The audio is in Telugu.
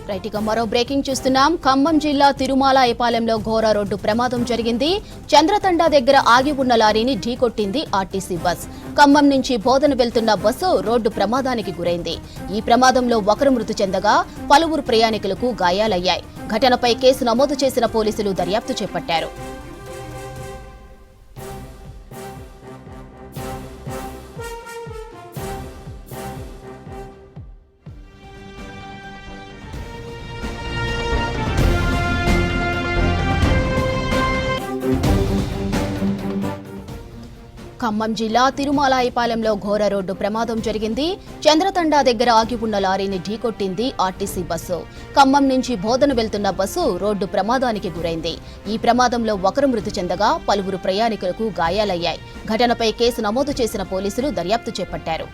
రైట్ ఇక మరో బ్రేకింగ్ చూస్తున్నాం. ఖమ్మం జిల్లా తిరుమలాయపాలెంలో ఘోర రోడ్డు ప్రమాదం జరిగింది. చంద్రతండా దగ్గర ఆగి ఉన్న లారీని ఢీకొట్టింది ఆర్టీసీ బస్. ఖమ్మం నుంచి బోధన వెళ్తున్న బస్సు రోడ్డు ప్రమాదానికి గురైంది. ఈ ప్రమాదంలో ఒకరు మృతి చెందగా పలువురు ప్రయాణికులకు గాయాలయ్యాయి. ఘటనపై కేసు నమోదు చేసిన పోలీసులు దర్యాప్తు చేపట్టారు. ఖమ్మం జిల్లా తిరుమలాయపాలెంలో ఘోర రోడ్డు ప్రమాదం జరిగింది. చంద్రతండా దగ్గర ఆగి ఉన్న లారీని ఢీకొట్టింది ఆర్టీసీ బస్సు. ఖమ్మం నుంచి బోధన వెళ్తున్న బస్సు రోడ్డు ప్రమాదానికి గురైంది. ఈ ప్రమాదంలో ఒకరు మృతి చెందగా పలువురు ప్రయాణికులకు గాయాలయ్యాయి. ఘటనపై కేసు నమోదు చేసిన పోలీసులు దర్యాప్తు చేపట్టారు.